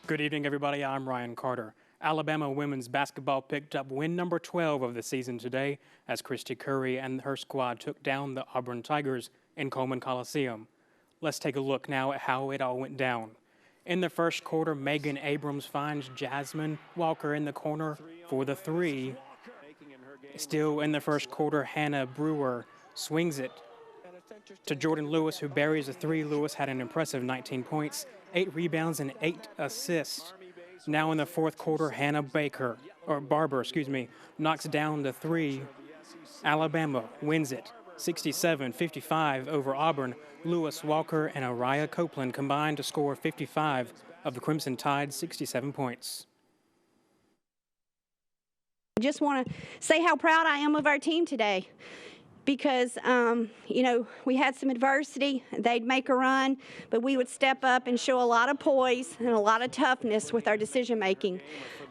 Good evening, everybody. I'm Ryan Carter. Alabama women's basketball picked up win number 12 of the season today as Christy Curry and her squad took down the Auburn Tigers in Coleman Coliseum. Let's take a look now at how it all went down. In the first quarter, Megan Abrams finds Jasmine Walker in the corner for the three. Still in the first quarter, Hannah Brewer swings it to Jordan Lewis, who buries a three. Lewis had an impressive 19 points, 8 rebounds, and 8 assists. Now in the fourth quarter, Hannah Barber, knocks down the three. Alabama wins it, 67-55 over Auburn. Lewis, Walker, and Araya Copeland combined to score 55 of the Crimson Tide's 67 points. I just want to say how proud I am of our team today because, we had some adversity. They'd make a run, but we would step up and show a lot of poise and a lot of toughness with our decision making.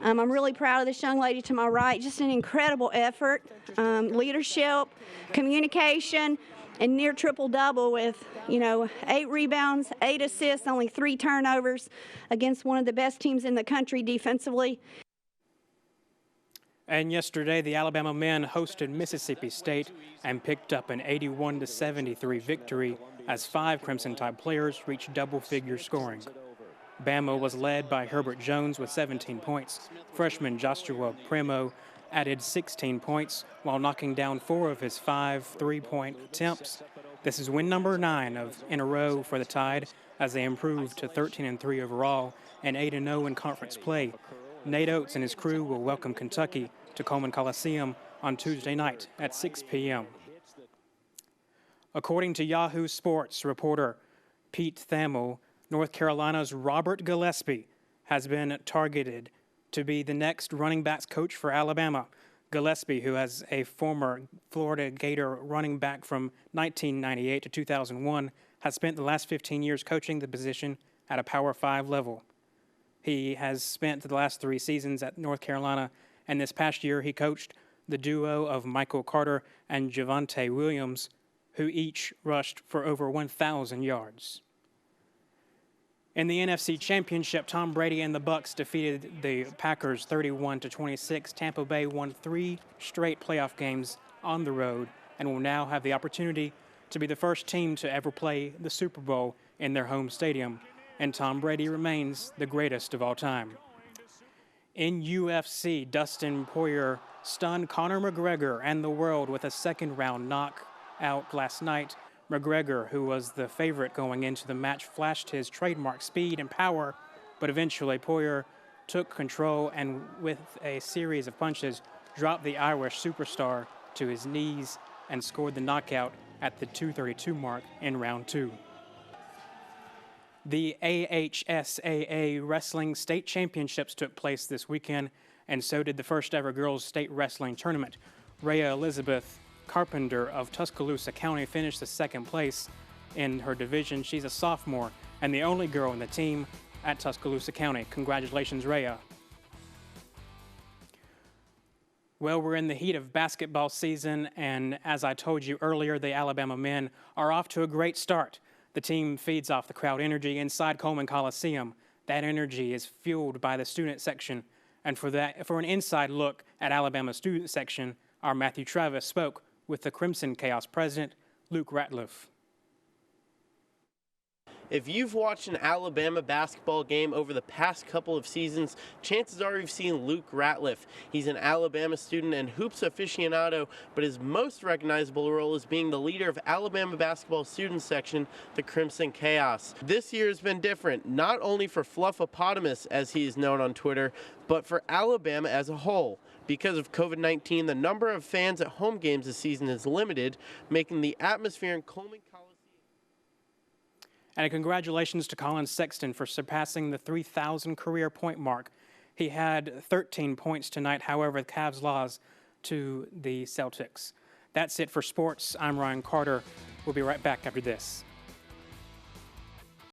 I'm really proud of this young lady to my right. Just an incredible effort, leadership, communication, and near triple-double with, 8 rebounds, 8 assists, only 3 turnovers against one of the best teams in the country defensively. And yesterday, the Alabama men hosted Mississippi State and picked up an 81-73 victory as 5 Crimson Tide players reached double-figure scoring. Bama was led by Herbert Jones with 17 points. Freshman Joshua Primo added 16 points while knocking down 4 of his 5 three-point attempts. This is win number 9 in a row for the Tide as they improved to 13-3 overall and 8-0 in conference play. Nate Oates and his crew will welcome Kentucky to Coleman Coliseum on Tuesday night at 6 p.m. According to Yahoo Sports reporter Pete Thamel, North Carolina's Robert Gillespie has been targeted to be the next running backs coach for Alabama. Gillespie, who has a former Florida Gator running back from 1998 to 2001, has spent the last 15 years coaching the position at a Power 5 level. He has spent the last 3 seasons at North Carolina, and this past year he coached the duo of Michael Carter and Javonte Williams, who each rushed for over 1,000 yards. In the NFC Championship, Tom Brady and the Bucs defeated the Packers 31-26. Tampa Bay won 3 straight playoff games on the road and will now have the opportunity to be the first team to ever play the Super Bowl in their home stadium. And Tom Brady remains the greatest of all time. In UFC, Dustin Poirier stunned Conor McGregor and the world with a second-round knockout last night. McGregor, who was the favorite going into the match, flashed his trademark speed and power, but eventually Poirier took control and with a series of punches dropped the Irish superstar to his knees and scored the knockout at the 2:32 mark in round 2. The AHSAA Wrestling State Championships took place this weekend, and so did the first ever girls state wrestling tournament. Rhea Elizabeth Carpenter of Tuscaloosa County finished the second place in her division. She's a sophomore and the only girl in the team at Tuscaloosa County. Congratulations, Rhea. Well, we're in the heat of basketball season, and as I told you earlier, the Alabama men are off to a great start. The team feeds off the crowd energy inside Coleman Coliseum. That energy is fueled by the student section. And for an inside look at Alabama's student section, our Matthew Travis spoke with the Crimson Chaos president, Luke Ratliff. If you've watched an Alabama basketball game over the past couple of seasons, chances are you've seen Luke Ratliff. He's an Alabama student and hoops aficionado, but his most recognizable role is being the leader of Alabama basketball student section, the Crimson Chaos. This year has been different, not only for Fluffopotamus, as he is known on Twitter, but for Alabama as a whole. Because of COVID-19, the number of fans at home games this season is limited, making the atmosphere in Coleman Coliseum. And congratulations to Colin Sexton for surpassing the 3,000 career point mark. He had 13 points tonight, however, the Cavs lost to the Celtics. That's it for sports. I'm Ryan Carter. We'll be right back after this.